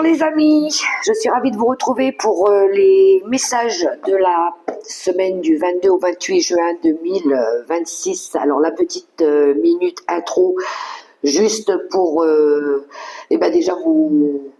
Bonjour les amis, je suis ravie de vous retrouver pour les messages de la semaine du 22 au 28 juin 2026. Alors la petite minute intro, juste pour déjà vous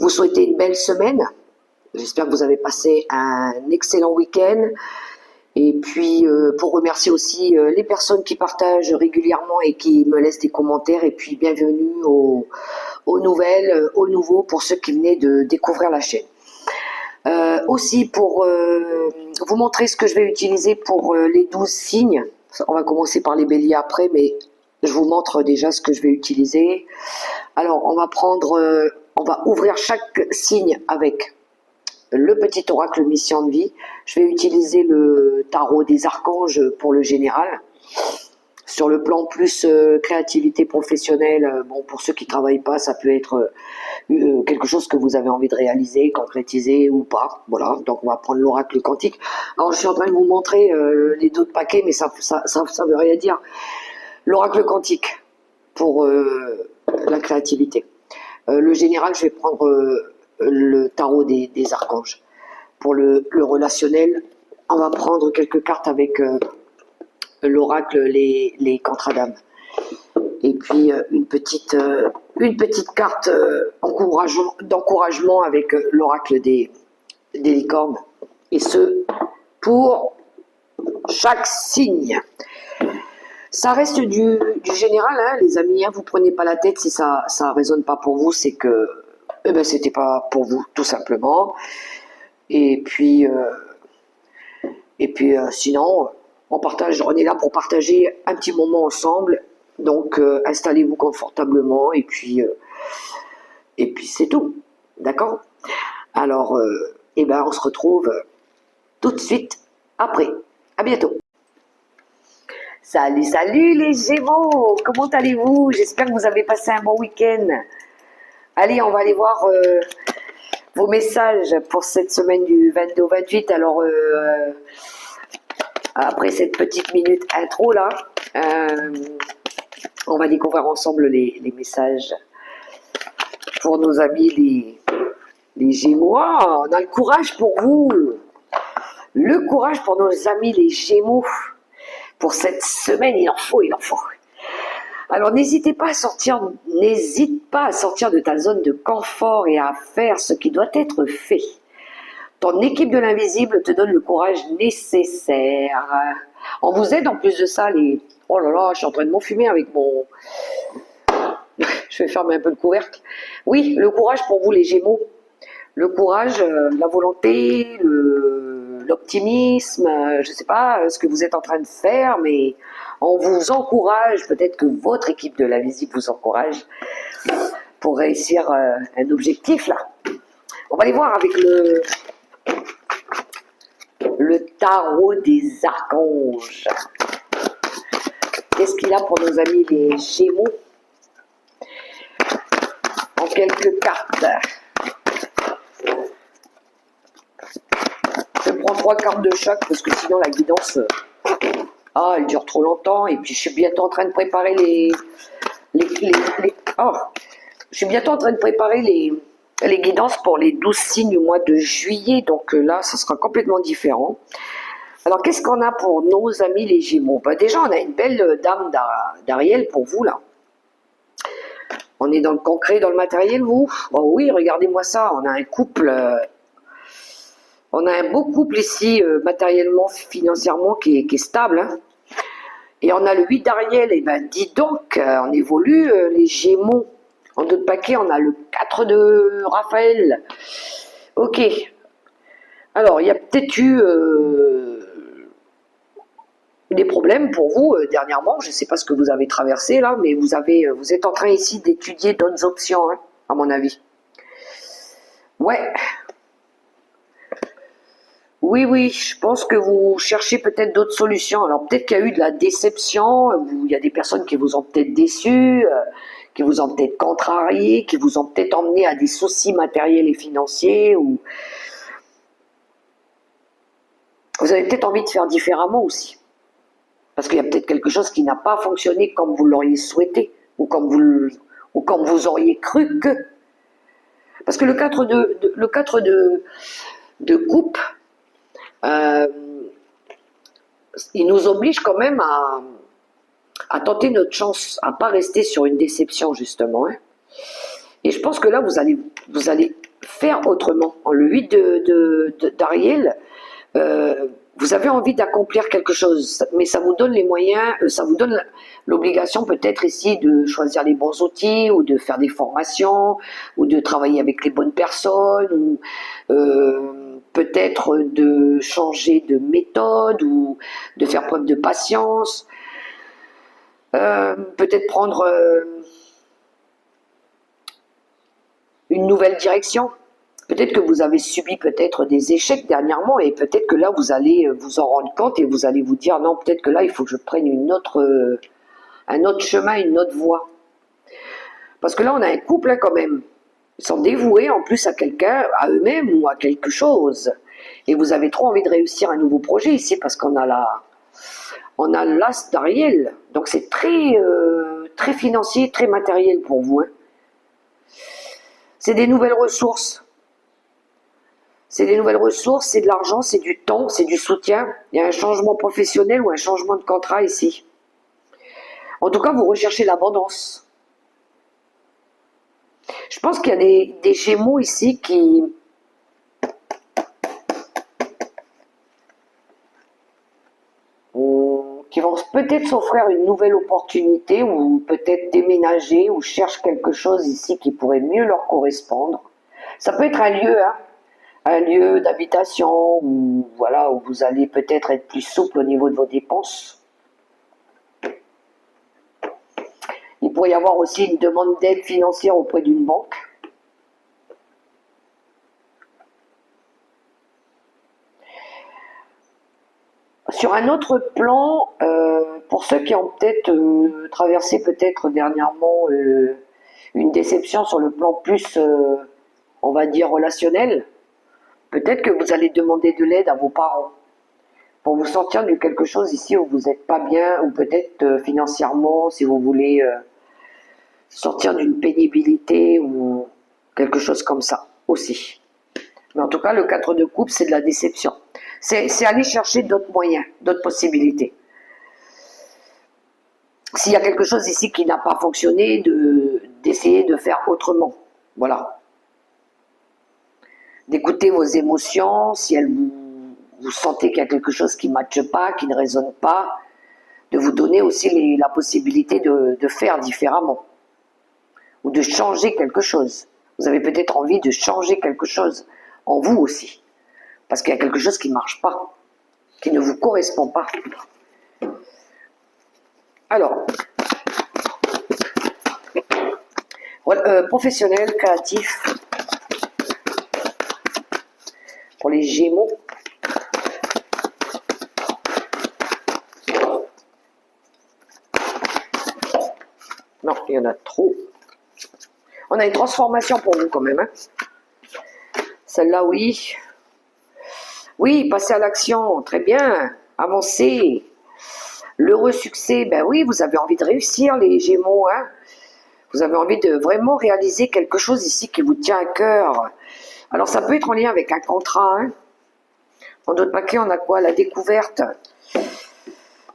souhaiter une belle semaine. J'espère que vous avez passé un excellent week-end. Et puis pour remercier aussi les personnes qui partagent régulièrement et qui me laissent des commentaires. Et puis bienvenue aux nouvelles, aux nouveaux pour ceux qui venaient de découvrir la chaîne. Aussi pour vous montrer ce que je vais utiliser pour les 12 signes. On va commencer par les béliers après, mais je vous montre déjà ce que je vais utiliser. Alors on va ouvrir chaque signe avec le petit oracle mission de vie. Je vais utiliser le tarot des archanges pour le général. Sur le plan plus créativité professionnelle, bon, pour ceux qui ne travaillent pas, ça peut être quelque chose que vous avez envie de réaliser, concrétiser ou pas. Voilà, donc on va prendre l'oracle quantique. Alors je suis en train de vous montrer les d'autres paquets, mais ça veut rien dire. L'oracle quantique pour la créativité. Le général, je vais prendre le tarot des archanges. Pour le relationnel, on va prendre quelques cartes avec l'oracle, les contradames. Et puis une petite carte d'encouragement avec l'oracle des licornes. Et ce, pour chaque signe. Ça reste du général, hein, les amis, hein, vous prenez pas la tête si ça résonne pas pour vous, c'est que c'était pas pour vous, tout simplement. Et puis sinon, on est là pour partager un petit moment ensemble. Donc installez-vous confortablement et puis c'est tout, d'accord? Alors on se retrouve tout de suite après. À bientôt. Salut les Gémeaux, comment allez-vous? J'espère que vous avez passé un bon week-end. Allez, on va aller voir vos messages pour cette semaine du 22 au 28. Alors après cette petite minute intro là, on va découvrir ensemble les messages pour nos amis les Gémeaux. Oh, on a le courage pour vous. Le courage pour nos amis les Gémeaux. Pour cette semaine, il en faut. Alors n'hésite pas à sortir de ta zone de confort et à faire ce qui doit être fait. Ton équipe de l'invisible te donne le courage nécessaire. On vous aide en plus de ça, oh là là, je suis en train de m'enfumer avec mon... Je vais fermer un peu le couvercle. Oui, le courage pour vous les Gémeaux. Le courage, la volonté, l'optimisme, je ne sais pas ce que vous êtes en train de faire, mais on vous encourage, peut-être que votre équipe de l'invisible vous encourage pour réussir un objectif là. On va aller voir avec le tarot des archanges. Qu'est-ce qu'il a pour nos amis les Gémeaux? En quelques cartes. Je prends 3 cartes de chaque parce que sinon la guidance, elle dure trop longtemps. Et puis je suis bientôt en train de préparer je suis bientôt en train de préparer les guidances pour les 12 signes au mois de juillet. Donc là, ça sera complètement différent. Alors, qu'est-ce qu'on a pour nos amis les Gémeaux? Déjà, on a une belle dame d'Ariel pour vous, là. On est dans le concret, dans le matériel, vous? Oh oui, regardez-moi ça. On a un couple... on a un beau couple ici, matériellement, financièrement, qui est stable. Hein. Et on a le 8 d'Ariel. Et dis donc, on évolue, les Gémeaux. En d'autres paquets, on a le 4 de Raphaël. Ok. Alors, il y a peut-être eu des problèmes pour vous dernièrement. Je ne sais pas ce que vous avez traversé là, mais vous êtes en train ici d'étudier d'autres options, hein, à mon avis. Ouais. Oui, je pense que vous cherchez peut-être d'autres solutions. Alors peut-être qu'il y a eu de la déception, il y a des personnes qui vous ont peut-être déçus, qui vous ont peut-être contrarié, qui vous ont peut-être emmené à des soucis matériels et financiers, ou vous avez peut-être envie de faire différemment aussi. Parce qu'il y a peut-être quelque chose qui n'a pas fonctionné comme vous l'auriez souhaité, ou comme vous auriez cru que. Parce que le 4 de coupe, euh, il nous oblige quand même à tenter notre chance, à pas rester sur une déception justement. Hein. Et je pense que là, vous allez faire autrement. En le 8 d'Ariel, vous avez envie d'accomplir quelque chose, mais ça vous donne les moyens, ça vous donne l'obligation peut-être ici de choisir les bons outils, ou de faire des formations, ou de travailler avec les bonnes personnes, ou peut-être de changer de méthode, ou de faire preuve de patience, peut-être prendre une nouvelle direction. Peut-être que vous avez subi peut-être des échecs dernièrement et peut-être que là vous allez vous en rendre compte et vous allez vous dire non, peut-être que là il faut que je prenne un autre chemin, une autre voie. Parce que là on a un couple hein, quand même. Ils sont dévoués en plus à quelqu'un, à eux-mêmes ou à quelque chose. Et vous avez trop envie de réussir un nouveau projet ici parce qu'on a l'as d'Ariel. Donc c'est très financier, très matériel pour vous. Hein. C'est des nouvelles ressources. C'est des nouvelles ressources, c'est de l'argent, c'est du temps, c'est du soutien. Il y a un changement professionnel ou un changement de contrat ici. En tout cas, vous recherchez l'abondance. Je pense qu'il y a des Gémeaux ici qui vont peut-être s'offrir une nouvelle opportunité ou peut-être déménager ou cherchent quelque chose ici qui pourrait mieux leur correspondre. Ça peut être un lieu d'habitation où, voilà, où vous allez peut-être être plus souple au niveau de vos dépenses. Il pourrait y avoir aussi une demande d'aide financière auprès d'une banque. Sur un autre plan, pour ceux qui ont peut-être traversé peut-être dernièrement une déception sur le plan plus, on va dire, relationnel, peut-être que vous allez demander de l'aide à vos parents pour vous sortir de quelque chose ici où vous n'êtes pas bien, ou peut-être financièrement, si vous voulez sortir d'une pénibilité ou quelque chose comme ça aussi. Mais en tout cas, le 4 de coupe, c'est de la déception. C'est aller chercher d'autres moyens, d'autres possibilités. S'il y a quelque chose ici qui n'a pas fonctionné, d'essayer de faire autrement. Voilà. D'écouter vos émotions, si vous sentez qu'il y a quelque chose qui ne matche pas, qui ne résonne pas, de vous donner aussi la possibilité de faire différemment. Ou de changer quelque chose. Vous avez peut-être envie de changer quelque chose en vous aussi. Parce qu'il y a quelque chose qui ne marche pas, qui ne vous correspond pas. Alors, professionnel, créatif, pour les Gémeaux. Non, il y en a trop. On a une transformation pour vous quand même. Hein. Celle-là, oui. Oui, passer à l'action, très bien. Avancer. L'heureux succès, ben oui, vous avez envie de réussir, les Gémeaux. Hein. Vous avez envie de vraiment réaliser quelque chose ici qui vous tient à cœur. Alors, ça peut être en lien avec un contrat. Hein. En d'autres paquets, on a quoi? La découverte.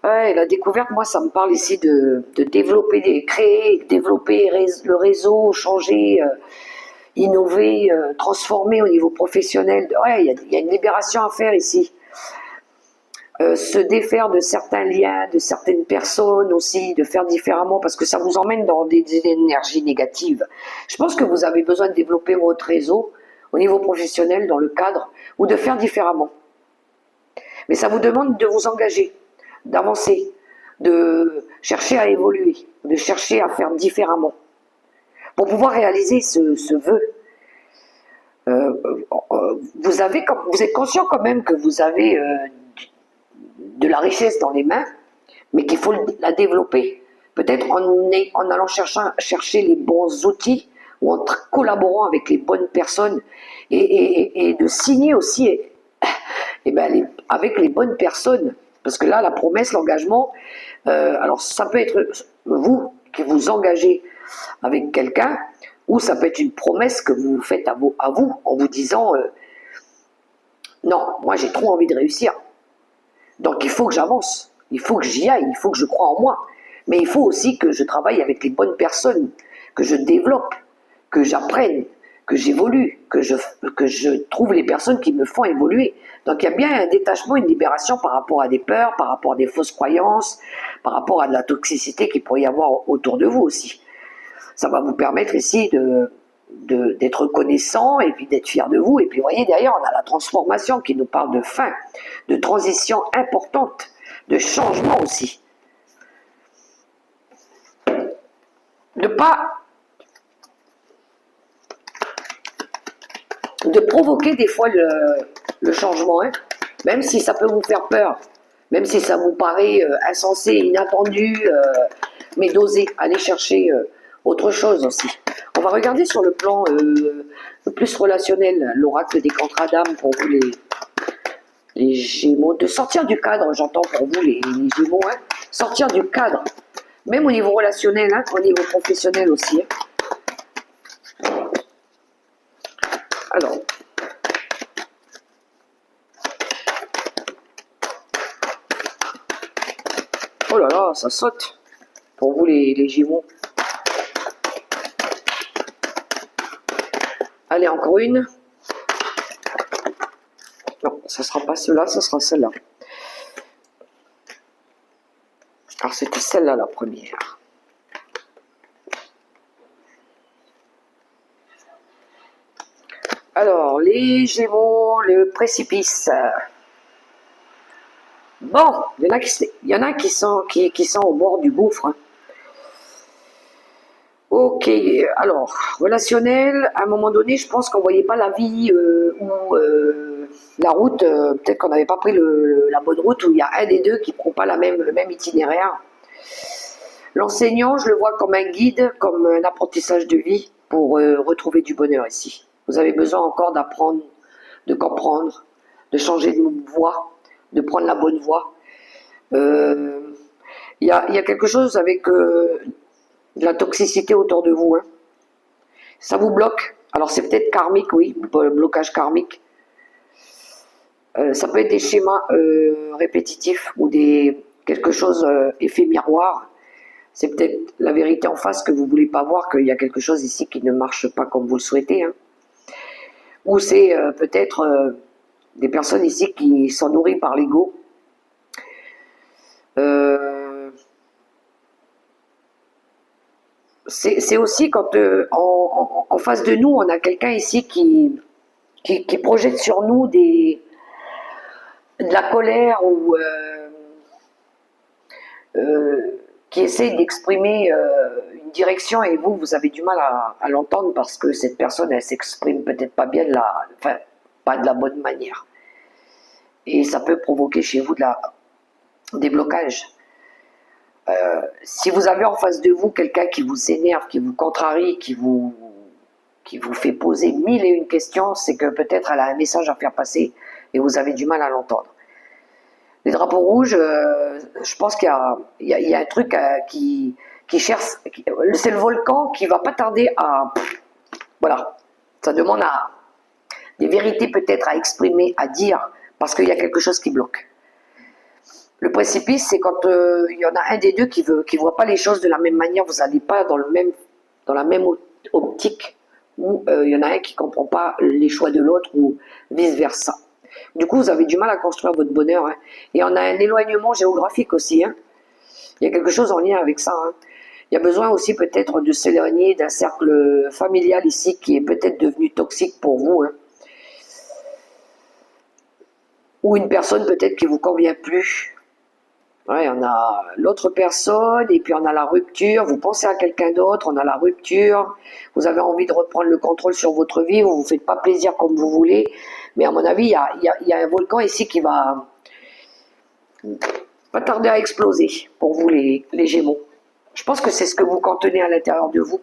Ouais, la découverte, moi, ça me parle ici de développer, créer, développer le réseau, changer, innover, transformer au niveau professionnel. Ouais, il y a une libération à faire ici. Se défaire de certains liens, de certaines personnes aussi, de faire différemment, parce que ça vous emmène dans des énergies négatives. Je pense que vous avez besoin de développer votre réseau au niveau professionnel, dans le cadre, ou de faire différemment. Mais ça vous demande de vous engager, d'avancer, de chercher à évoluer, de chercher à faire différemment. Pour pouvoir réaliser ce vœu, vous êtes conscient quand même que vous avez de la richesse dans les mains, mais qu'il faut la développer. Peut-être en allant chercher les bons outils, ou en collaborant avec les bonnes personnes, et de signer aussi avec les bonnes personnes. Parce que là, la promesse, l'engagement, alors ça peut être vous qui vous engagez avec quelqu'un, Ou ça peut être une promesse que vous faites à vous en vous disant non, moi j'ai trop envie de réussir. Donc il faut que j'avance, il faut que j'y aille, il faut que je croie en moi. Mais il faut aussi que je travaille avec les bonnes personnes, que je développe, que j'apprenne, que j'évolue, que je trouve les personnes qui me font évoluer. Donc il y a bien un détachement, une libération par rapport à des peurs, par rapport à des fausses croyances, par rapport à de la toxicité qu'il pourrait y avoir autour de vous aussi. Ça va vous permettre ici d'être reconnaissant et puis d'être fier de vous. Et puis vous voyez, derrière, on a la transformation qui nous parle de fin, de transition importante, de changement aussi. De provoquer des fois le changement, hein, même si ça peut vous faire peur, même si ça vous paraît insensé, inattendu, mais d'oser aller chercher autre chose aussi. On va regarder sur le plan plus relationnel, l'oracle des contrats d'âme pour vous les Gémeaux, de sortir du cadre, j'entends pour vous les Gémeaux, hein, sortir du cadre, même au niveau relationnel, hein, au niveau professionnel aussi. Hein. Alors, oh là là, ça saute pour vous les Gémeaux. Allez, encore une. Non, ça ne sera pas celle-là, ça sera celle-là. Alors, c'était celle-là la première. Alors, les Gémeaux, le précipice. Bon, il y en a qui sont au bord du gouffre. Hein. Ok, alors, relationnel, à un moment donné, je pense qu'on ne voyait pas la vie ou la route, peut-être qu'on n'avait pas pris la bonne route, où il y a un des deux qui ne prend pas le même itinéraire. L'enseignant, je le vois comme un guide, comme un apprentissage de vie pour retrouver du bonheur ici. Vous avez besoin encore d'apprendre, de comprendre, de changer de voie, de prendre la bonne voie. Il y a quelque chose avec de la toxicité autour de vous. Hein. Ça vous bloque. Alors c'est peut-être karmique, oui, blocage karmique. Ça peut être des schémas répétitifs ou quelque chose effet miroir. C'est peut-être la vérité en face que vous ne voulez pas voir, qu'il y a quelque chose ici qui ne marche pas comme vous le souhaitez. Hein. Ou c'est peut-être des personnes ici qui sont nourries par l'ego. C'est aussi quand en face de nous, on a quelqu'un ici qui projette sur nous de la colère ou qui essaie d'exprimer une direction et vous avez du mal à l'entendre parce que cette personne, elle s'exprime peut-être pas bien, pas de la bonne manière. Et ça peut provoquer chez vous des blocages. Si vous avez en face de vous quelqu'un qui vous énerve, qui vous contrarie, qui vous fait poser 1001 questions, c'est que peut-être elle a un message à faire passer et vous avez du mal à l'entendre. Les drapeaux rouges, je pense qu'il y a un truc qui cherche, c'est le volcan qui va pas tarder à... Voilà, ça demande des vérités peut-être à exprimer, à dire, parce qu'il y a quelque chose qui bloque. Le précipice, c'est quand il y en a un des deux qui voit pas les choses de la même manière, vous n'allez pas dans la même optique, ou il y en a un qui comprend pas les choix de l'autre, ou vice-versa. Du coup, vous avez du mal à construire votre bonheur. Hein. Et on a un éloignement géographique aussi. Hein. Il y a quelque chose en lien avec ça. Hein. Il y a besoin aussi peut-être de s'éloigner d'un cercle familial ici qui est peut-être devenu toxique pour vous. Hein. Ou une personne peut-être qui ne vous convient plus. Ouais, on a l'autre personne et puis on a la rupture. Vous pensez à quelqu'un d'autre, on a la rupture. Vous avez envie de reprendre le contrôle sur votre vie. Vous ne vous faites pas plaisir comme vous voulez. Mais à mon avis, il y a un volcan ici qui va pas tarder à exploser pour vous les Gémeaux. Je pense que c'est ce que vous contenez à l'intérieur de vous.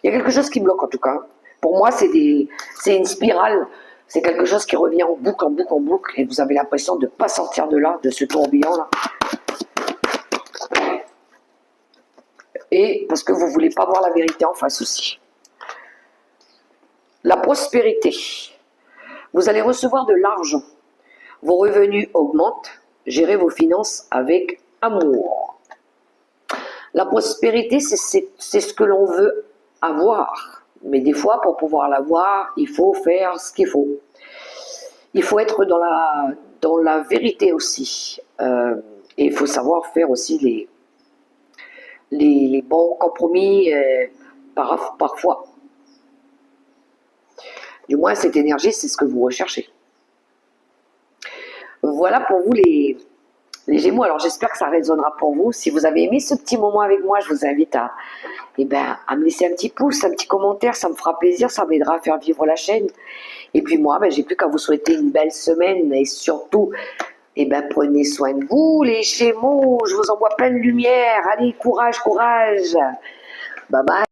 Il y a quelque chose qui bloque en tout cas. Pour moi, c'est une spirale. C'est quelque chose qui revient en boucle, en boucle, en boucle. Et vous avez l'impression de ne pas sortir de là, de ce tourbillon-là. Et parce que vous ne voulez pas voir la vérité en face aussi. La prospérité. Vous allez recevoir de l'argent. Vos revenus augmentent. Gérez vos finances avec amour. La prospérité, c'est ce que l'on veut avoir. Mais des fois, pour pouvoir l'avoir, il faut faire ce qu'il faut. Il faut être dans la vérité aussi. Et il faut savoir faire aussi les bons compromis parfois. Du moins, cette énergie, c'est ce que vous recherchez. Voilà pour vous les Gémeaux. Alors, j'espère que ça résonnera pour vous. Si vous avez aimé ce petit moment avec moi, je vous invite à me laisser un petit pouce, un petit commentaire. Ça me fera plaisir, ça m'aidera à faire vivre la chaîne. Et puis moi, j'ai plus qu'à vous souhaiter une belle semaine et surtout, prenez soin de vous, les Gémeaux. Je vous envoie plein de lumière. Allez, courage, courage. Bye bye.